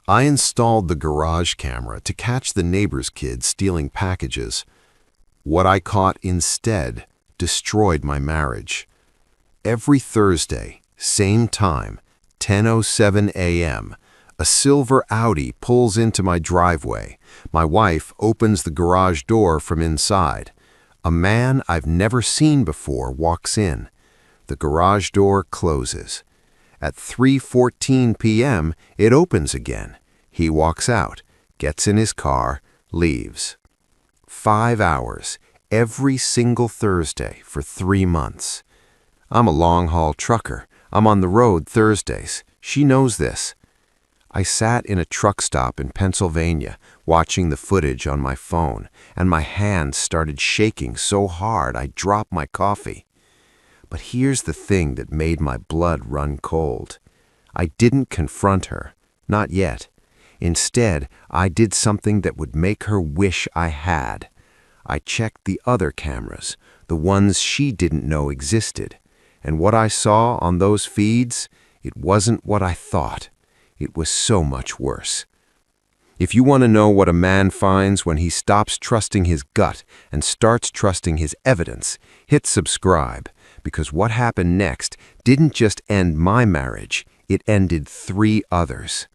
I installed the garage camera to catch the neighbor's kids stealing packages. What I caught instead destroyed my marriage. Every Thursday, same time, 10:07 a.m., a silver Audi pulls into my driveway. My wife opens the garage door from inside. A man I've never seen before walks in. The garage door closes. At 3:14 p.m., it opens again. He walks out, gets in his car, leaves. 5 hours, every single Thursday for 3 months. I'm a long-haul trucker. I'm on the road Thursdays. She knows this. I sat in a truck stop in Pennsylvania, watching the footage on my phone, and my hands started shaking so hard I dropped my coffee. But here's the thing that made my blood run cold. I didn't confront her, not yet. Instead, I did something that would make her wish I had. I checked the other cameras, the ones she didn't know existed. And what I saw on those feeds, it wasn't what I thought. It was so much worse. If you want to know what a man finds when he stops trusting his gut and starts trusting his evidence, hit subscribe, because what happened next didn't just end my marriage, it ended 3 others.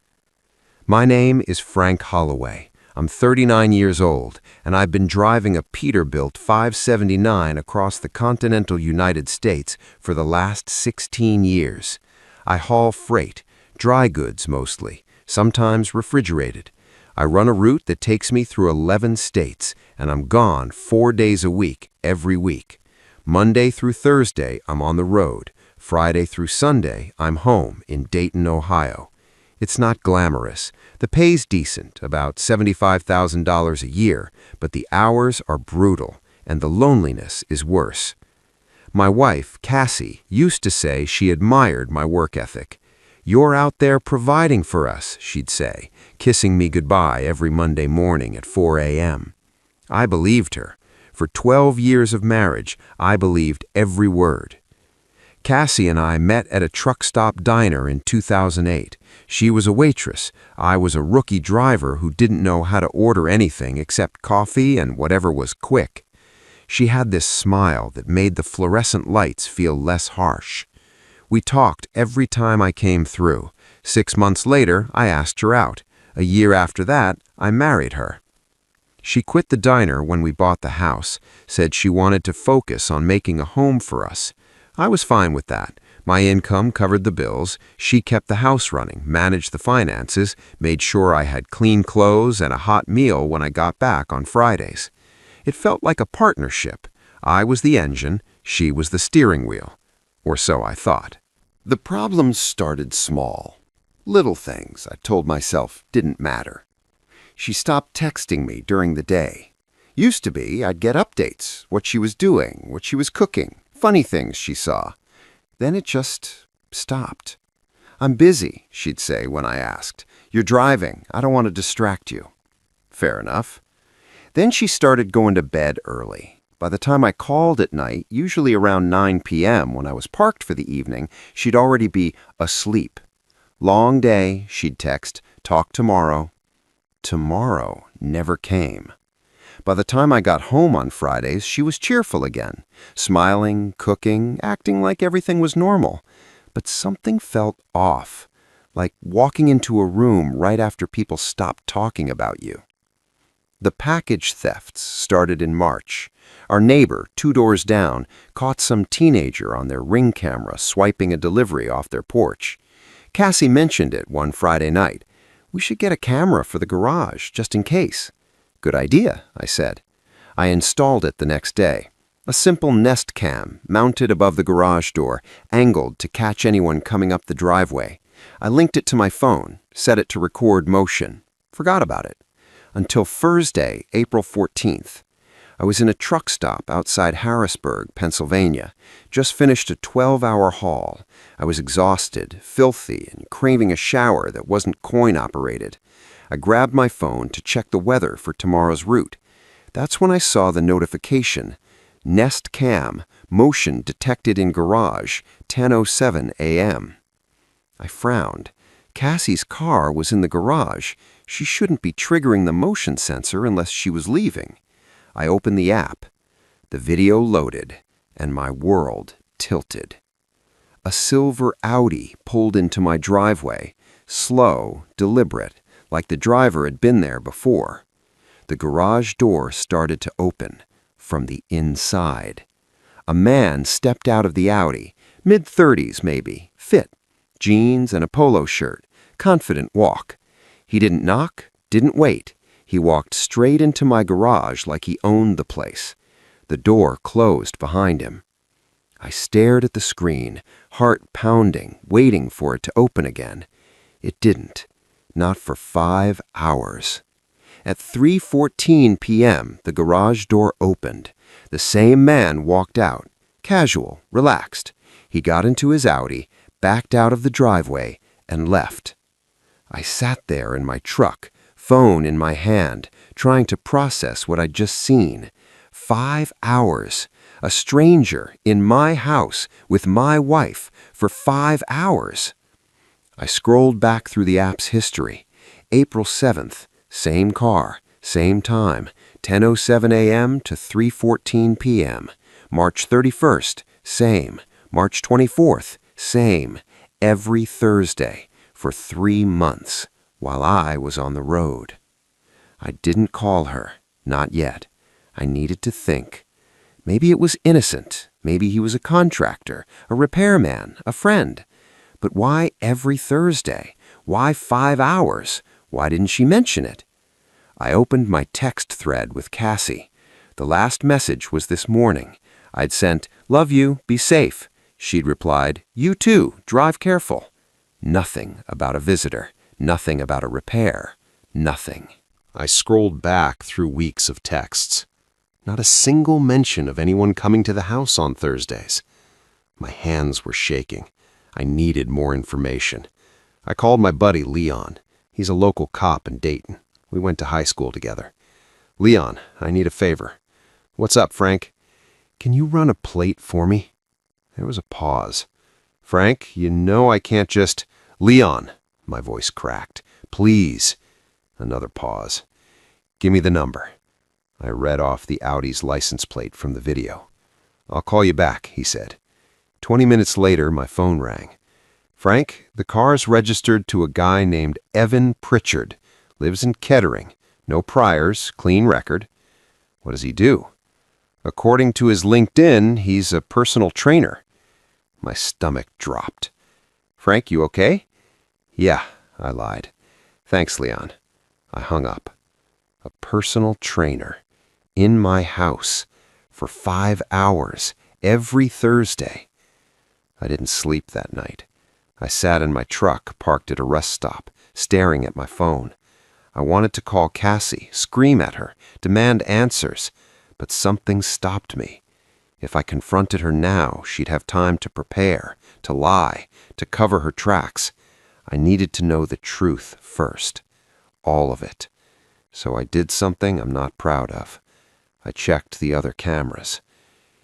My name is Frank Holloway. I'm 39 years old, and I've been driving a Peterbilt 579 across the continental United States for the last 16 years. I haul freight, dry goods mostly, sometimes refrigerated. I run a route that takes me through 11 states, and I'm gone 4 days a week, every week. Monday through Thursday, I'm on the road. Friday through Sunday, I'm home in Dayton, Ohio. It's not glamorous. The pay's decent, about $75,000 a year, but the hours are brutal, and the loneliness is worse. My wife, Cassie, used to say she admired my work ethic. "You're out there providing for us," she'd say, kissing me goodbye every Monday morning at 4 a.m. I believed her. For 12 years of marriage, I believed every word. Cassie and I met at a truck stop diner in 2008. She was a waitress. I was a rookie driver who didn't know how to order anything except coffee and whatever was quick. She had this smile that made the fluorescent lights feel less harsh. We talked every time I came through. 6 months later, I asked her out. A year after that, I married her. She quit the diner when we bought the house, said she wanted to focus on making a home for us. I was fine with that. My income covered the bills, she kept the house running, managed the finances, made sure I had clean clothes and a hot meal when I got back on Fridays. It felt like a partnership. I was the engine, she was the steering wheel. Or so I thought. The problems started small. Little things, I told myself, didn't matter. She stopped texting me during the day. Used to be, I'd get updates, what she was doing, what she was cooking, funny things she saw. Then it just stopped. "I'm busy," she'd say when I asked. "You're driving. I don't want to distract you." Fair enough. Then she started going to bed early. By the time I called at night, usually around 9 p.m. when I was parked for the evening, she'd already be asleep. "Long day," she'd text. "Talk tomorrow." Tomorrow never came. By the time I got home on Fridays, she was cheerful again, smiling, cooking, acting like everything was normal. But something felt off, like walking into a room right after people stopped talking about you. The package thefts started in March. Our neighbor, 2 doors down, caught some teenager on their Ring camera swiping a delivery off their porch. Cassie mentioned it one Friday night. "We should get a camera for the garage, just in case." "Good idea," I said. I installed it the next day. A simple Nest cam, mounted above the garage door, angled to catch anyone coming up the driveway. I linked it to my phone, set it to record motion. Forgot about it. Until Thursday, April 14th. I was in a truck stop outside Harrisburg, Pennsylvania. Just finished a 12-hour haul. I was exhausted, filthy, and craving a shower that wasn't coin-operated. I grabbed my phone to check the weather for tomorrow's route. That's when I saw the notification. Nest cam, motion detected in garage, 10:07 a.m. I frowned. Cassie's car was in the garage. She shouldn't be triggering the motion sensor unless she was leaving. I opened the app. The video loaded, and my world tilted. A silver Audi pulled into my driveway, slow, deliberate, like the driver had been there before. The garage door started to open from the inside. A man stepped out of the Audi, mid-30s maybe, fit, jeans and a polo shirt, confident walk. He didn't knock, didn't wait. He walked straight into my garage like he owned the place. The door closed behind him. I stared at the screen, heart pounding, waiting for it to open again. It didn't. Not for 5 hours. At 3:14 p.m., the garage door opened. The same man walked out, casual, relaxed. He got into his Audi, backed out of the driveway, and left. I sat there in my truck, phone in my hand, trying to process what I'd just seen. 5 hours. A stranger in my house with my wife for 5 hours. I scrolled back through the app's history. April 7th, same car, same time, 10:07 a.m. to 3:14 p.m. March 31st, same. March 24th, same. Every Thursday for 3 months while I was on the road. I didn't call her, not yet. I needed to think. Maybe it was innocent. Maybe he was a contractor, a repairman, a friend. But why every Thursday? Why 5 hours? Why didn't she mention it? I opened my text thread with Cassie. The last message was this morning. I'd sent, "Love you, be safe." She'd replied, "You too, drive careful." Nothing about a visitor. Nothing about a repair. Nothing. I scrolled back through weeks of texts. Not a single mention of anyone coming to the house on Thursdays. My hands were shaking. I needed more information. I called my buddy Leon. He's a local cop in Dayton. We went to high school together. "Leon, I need a favor." "What's up, Frank?" "Can you run a plate for me?" There was a pause. "Frank, you know I can't just—" "Leon," my voice cracked. "Please." Another pause. "Give me the number." I read off the Audi's license plate from the video. "I'll call you back," he said. 20 minutes later, my phone rang. "Frank, the car's registered to a guy named Evan Pritchard. Lives in Kettering. No priors, clean record." "What does he do?" "According to his LinkedIn, he's a personal trainer." My stomach dropped. "Frank, you okay?" "Yeah," I lied. "Thanks, Leon." I hung up. A personal trainer. In my house. For 5 hours. Every Thursday. I didn't sleep that night. I sat in my truck, parked at a rest stop, staring at my phone. I wanted to call Cassie, scream at her, demand answers, but something stopped me. If I confronted her now, she'd have time to prepare, to lie, to cover her tracks. I needed to know the truth first. All of it. So I did something I'm not proud of. I checked the other cameras.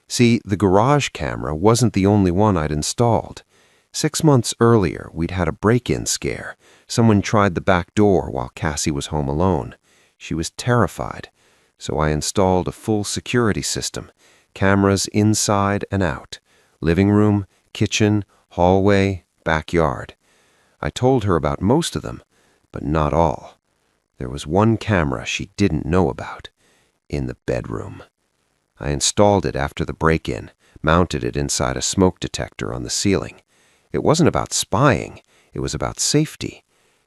See, the garage camera wasn't the only one I'd installed. 6 months earlier, we'd had a break-in scare. Someone tried the back door while Cassie was home alone. She was terrified, so I installed a full security system. Cameras inside and out. Living room, kitchen, hallway, backyard. I told her about most of them, but not all. There was one camera she didn't know about. In the bedroom. I installed it after the break-in, mounted it inside a smoke detector on the ceiling. It wasn't about spying, it was about safety.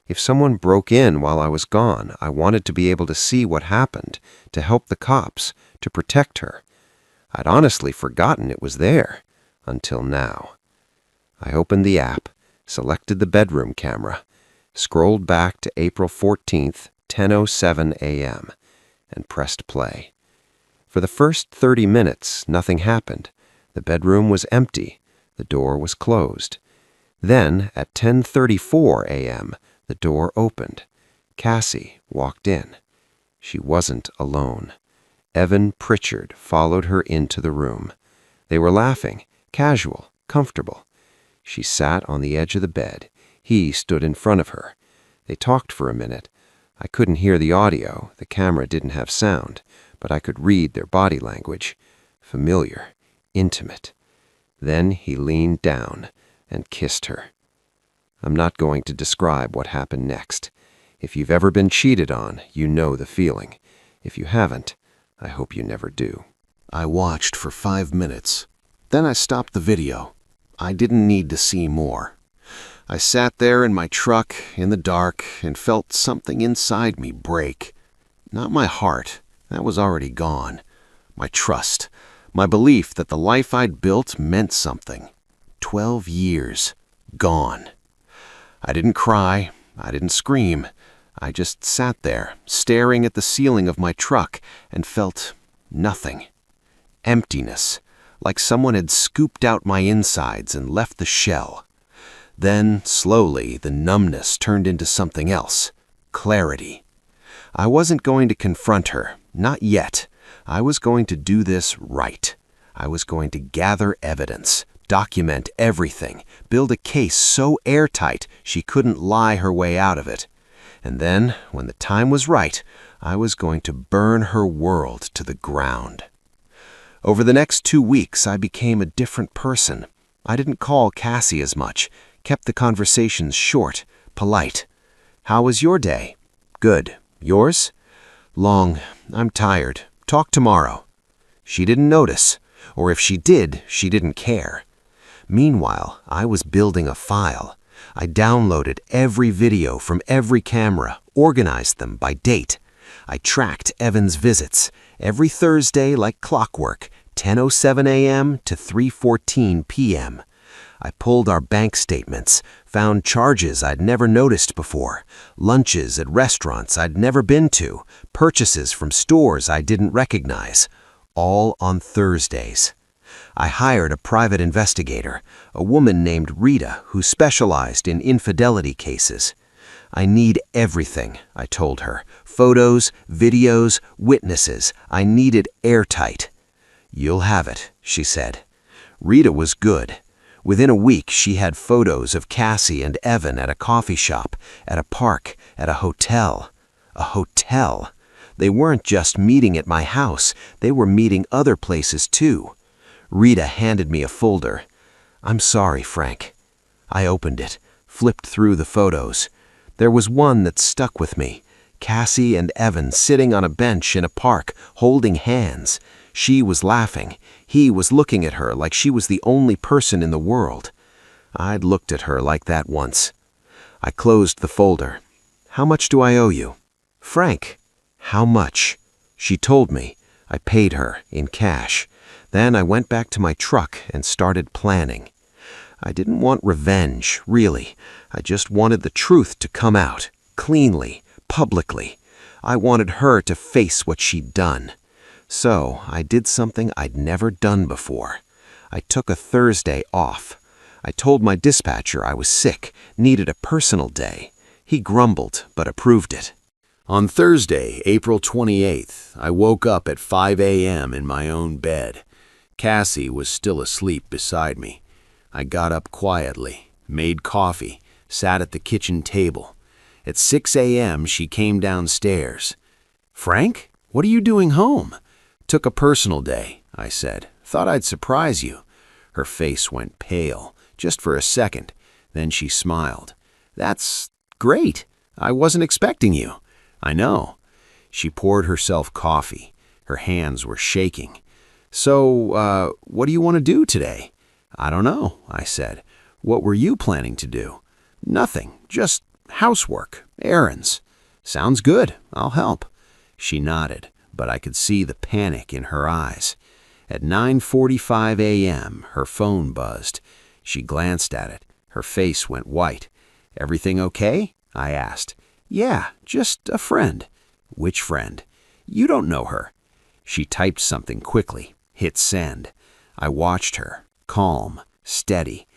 If someone broke in while I was gone, I wanted to be able to see what happened, to help the cops, to protect her. I'd honestly forgotten it was there, until now. I opened the app, selected the bedroom camera, scrolled back to April 14th, 10:07 a.m., and pressed play. For the first 30 minutes, nothing happened. The bedroom was empty. The door was closed. Then, at 10:34 a.m., the door opened. Cassie walked in. She wasn't alone. Evan Pritchard followed her into the room. They were laughing, casual, comfortable. She sat on the edge of the bed. He stood in front of her. They talked for a minute. I couldn't hear the audio. The camera didn't have sound, but I could read their body language. Familiar, intimate. Then he leaned down and kissed her. I'm not going to describe what happened next. If you've ever been cheated on, you know the feeling. If you haven't, I hope you never do. I watched for 5 minutes. Then I stopped the video. I didn't need to see more. I sat there in my truck in the dark and felt something inside me break. Not my heart, that was already gone. My trust, my belief that the life I'd built meant something. 12 years, gone. I didn't cry, I didn't scream. I just sat there, staring at the ceiling of my truck, and felt nothing. Emptiness, like someone had scooped out my insides and left the shell. Then, slowly, the numbness turned into something else. Clarity. I wasn't going to confront her, not yet. I was going to do this right. I was going to gather evidence, document everything, build a case so airtight she couldn't lie her way out of it. And then, when the time was right, I was going to burn her world to the ground. Over the next 2 weeks, I became a different person. I didn't call Cassie as much, kept the conversations short, polite. How was your day? Good. Yours? Long. I'm tired. Talk tomorrow. She didn't notice, or if she did, she didn't care. Meanwhile, I was building a file. I downloaded every video from every camera, organized them by date. I tracked Evan's visits, every Thursday like clockwork, 10:07 a.m. to 3:14 p.m. I pulled our bank statements, found charges I'd never noticed before, lunches at restaurants I'd never been to, purchases from stores I didn't recognize, all on Thursdays. I hired a private investigator, a woman named Rita who specialized in infidelity cases. I need everything, I told her. Photos, videos, witnesses. I need it airtight. You'll have it, she said. Rita was good. Within a week, she had photos of Cassie and Evan at a coffee shop, at a park, at a hotel. A hotel. They weren't just meeting at my house. They were meeting other places too. Rita handed me a folder. I'm sorry, Frank. I opened it, flipped through the photos. There was one that stuck with me. Cassie and Evan sitting on a bench in a park, holding hands. She was laughing. He was looking at her like she was the only person in the world. I'd looked at her like that once. I closed the folder. How much do I owe you? Frank, how much? She told me. I paid her in cash. Then I went back to my truck and started planning. I didn't want revenge, really. I just wanted the truth to come out, cleanly, publicly. I wanted her to face what she'd done. So I did something I'd never done before. I took a Thursday off. I told my dispatcher I was sick, needed a personal day. He grumbled, but approved it. On Thursday, April 28th, I woke up at 5 a.m. in my own bed. Cassie was still asleep beside me. I got up quietly, made coffee, sat at the kitchen table. At 6 a.m., she came downstairs. Frank, what are you doing home? Took a personal day, I said. Thought I'd surprise you. Her face went pale, just for a second. Then she smiled. That's great. I wasn't expecting you. I know. She poured herself coffee. Her hands were shaking. So, what do you want to do today? I don't know, I said. What were you planning to do? Nothing, just housework, errands. Sounds good, I'll help. She nodded, but I could see the panic in her eyes. At 9:45 a.m., her phone buzzed. She glanced at it. Her face went white. Everything okay? I asked. Yeah, just a friend. Which friend? You don't know her. She typed something quickly, hit send. I watched her, calm, steady.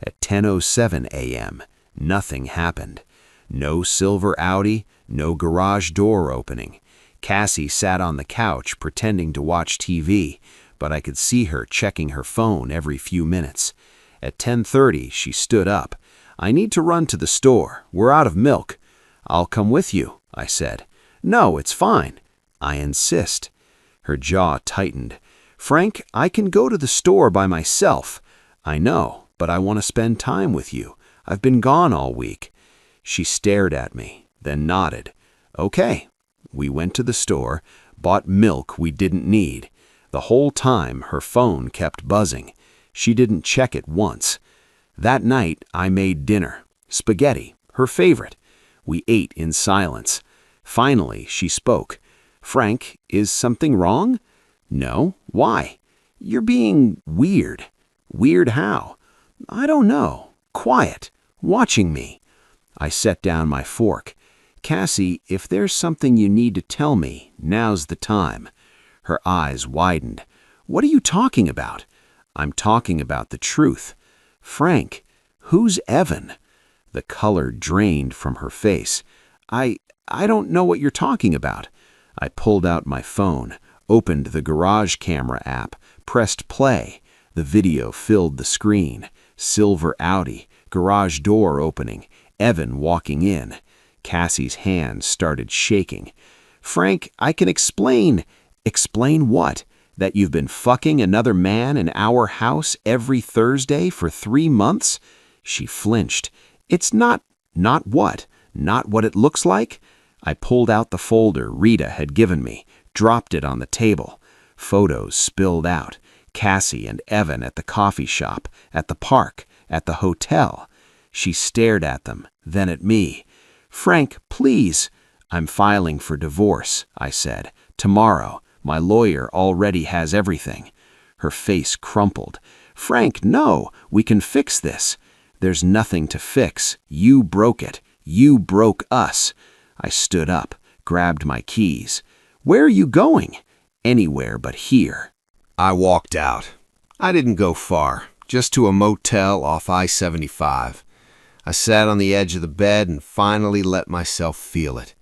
At 10:07 a.m., nothing happened. No silver Audi, no garage door opening. Cassie sat on the couch pretending to watch TV, but I could see her checking her phone every few minutes. At 10:30, she stood up. I need to run to the store. We're out of milk. I'll come with you, I said. No, it's fine. I insist. Her jaw tightened. Frank, I can go to the store by myself. I know, but I want to spend time with you. I've been gone all week. She stared at me, then nodded. Okay. We went to the store, bought milk we didn't need. The whole time, her phone kept buzzing. She didn't check it once. That night, I made dinner. Spaghetti, her favorite. We ate in silence. Finally, she spoke. Frank, is something wrong? No. Why? You're being weird. Weird how? I don't know. Quiet. Watching me. I set down my fork. Cassie, if there's something you need to tell me, now's the time. Her eyes widened. What are you talking about? I'm talking about the truth. Frank, who's Evan? The color drained from her face. I don't know what you're talking about. I pulled out my phone, opened the garage camera app, pressed play. The video filled the screen. Silver Audi, garage door opening, Evan walking in. Cassie's hands started shaking. Frank, I can explain. Explain what? That you've been fucking another man in our house every Thursday for 3 months? She flinched. It's not what? Not what it looks like? I pulled out the folder Rita had given me, dropped it on the table. Photos spilled out. Cassie and Evan at the coffee shop, at the park, at the hotel. She stared at them, then at me. Frank, please. I'm filing for divorce, I said. Tomorrow. My lawyer already has everything. Her face crumpled. Frank, no. We can fix this. There's nothing to fix. You broke it. You broke us. I stood up, grabbed my keys. Where are you going? Anywhere but here. I walked out. I didn't go far, just to a motel off I-75. I sat on the edge of the bed and finally let myself feel it.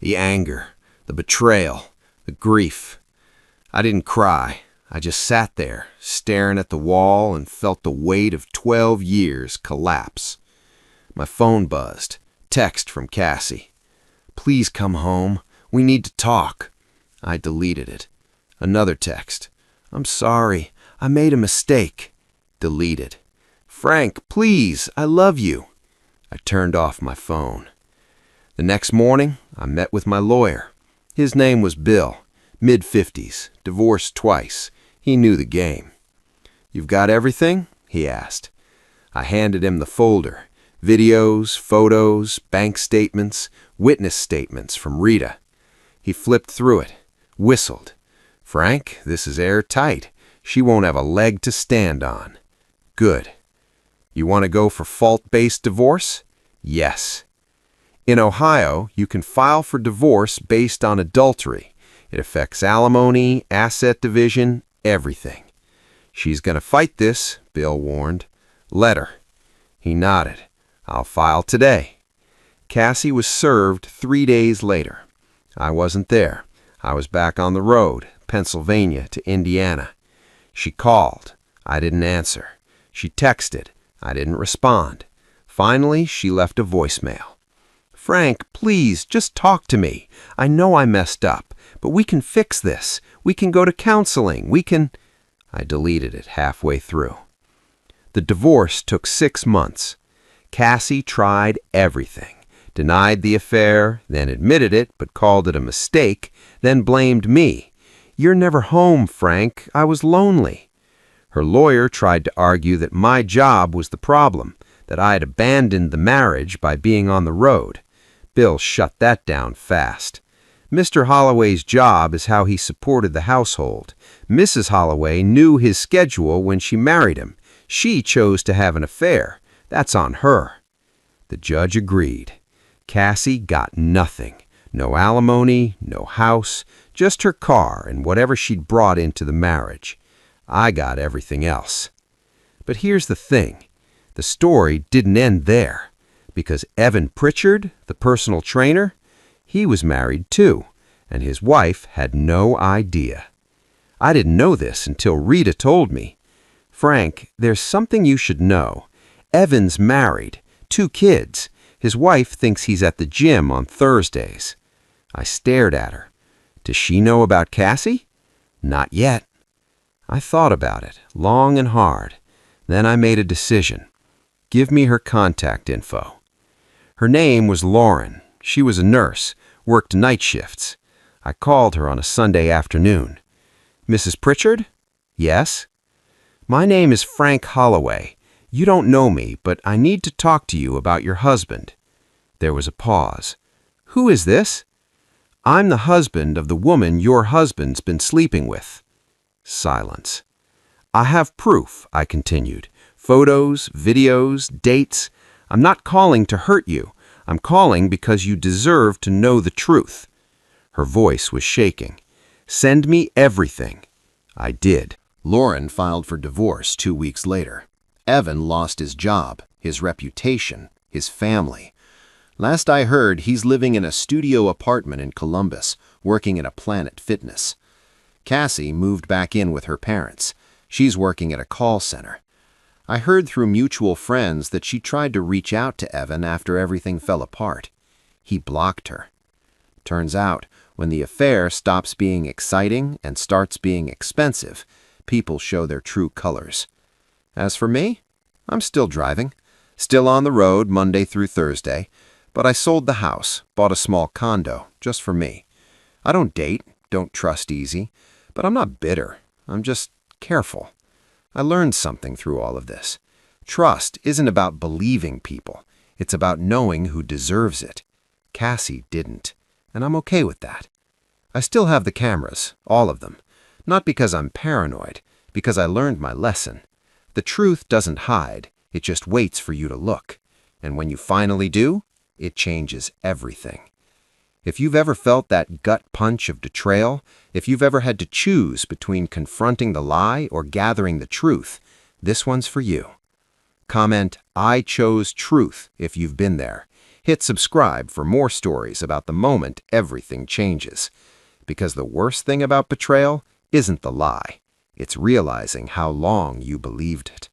The anger, the betrayal, the grief. I didn't cry. I just sat there, staring at the wall and felt the weight of 12 years collapse. My phone buzzed. Text from Cassie. Please come home. We need to talk. I deleted it. Another text. I'm sorry. I made a mistake. Deleted. Frank, please. I love you. I turned off my phone. The next morning, I met with my lawyer. His name was Bill. Mid-50s. Divorced twice. He knew the game. You've got everything? He asked. I handed him the folder. Videos, photos, bank statements, witness statements from Rita. He flipped through it, whistled. Frank, this is airtight. She won't have a leg to stand on. Good. You want to go for fault-based divorce? Yes. In Ohio, you can file for divorce based on adultery. It affects alimony, asset division, everything. She's going to fight this, Bill warned. Let her. He nodded. I'll file today. Cassie was served 3 days later. I wasn't there. I was back on the road, Pennsylvania to Indiana. She called. I didn't answer. She texted. I didn't respond. Finally, she left a voicemail. Frank, please, just talk to me. I know I messed up, but we can fix this. We can go to counseling. We can... I deleted it halfway through. The divorce took 6 months. Cassie tried everything. Denied the affair, then admitted it, but called it a mistake, then blamed me. You're never home, Frank. I was lonely. Her lawyer tried to argue that my job was the problem, that I had abandoned the marriage by being on the road. Bill shut that down fast. Mr. Holloway's job is how he supported the household. Mrs. Holloway knew his schedule when she married him. She chose to have an affair. That's on her. The judge agreed. Cassie got nothing. No alimony, no house, just her car and whatever she'd brought into the marriage. I got everything else. But here's the thing. The story didn't end there. Because Evan Pritchard, the personal trainer, he was married too, and his wife had no idea. I didn't know this until Rita told me. Frank, there's something you should know. Evan's married. 2 kids. His wife thinks he's at the gym on Thursdays. I stared at her. Does she know about Cassie? Not yet. I thought about it, long and hard. Then I made a decision. Give me her contact info. Her name was Lauren. She was a nurse, worked night shifts. I called her on a Sunday afternoon. Mrs. Pritchard? Yes. My name is Frank Holloway. You don't know me, but I need to talk to you about your husband. There was a pause. Who is this? I'm the husband of the woman your husband's been sleeping with. Silence. I have proof, I continued. Photos, videos, dates. I'm not calling to hurt you. I'm calling because you deserve to know the truth. Her voice was shaking. Send me everything. I did. Lauren filed for divorce 2 weeks later. Evan lost his job, his reputation, his family. Last I heard, he's living in a studio apartment in Columbus, working at a Planet Fitness. Cassie moved back in with her parents. She's working at a call center. I heard through mutual friends that she tried to reach out to Evan after everything fell apart. He blocked her. Turns out, when the affair stops being exciting and starts being expensive, people show their true colors. As for me, I'm still driving, still on the road Monday through Thursday, but I sold the house, bought a small condo, just for me. I don't date, don't trust easy, but I'm not bitter. I'm just careful. I learned something through all of this. Trust isn't about believing people. It's about knowing who deserves it. Cassie didn't, and I'm okay with that. I still have the cameras, all of them. Not because I'm paranoid, because I learned my lesson. The truth doesn't hide, it just waits for you to look. And when you finally do, it changes everything. If you've ever felt that gut punch of betrayal, if you've ever had to choose between confronting the lie or gathering the truth, this one's for you. Comment, "I chose truth," if you've been there. Hit subscribe for more stories about the moment everything changes. Because the worst thing about betrayal isn't the lie. It's realizing how long you believed it.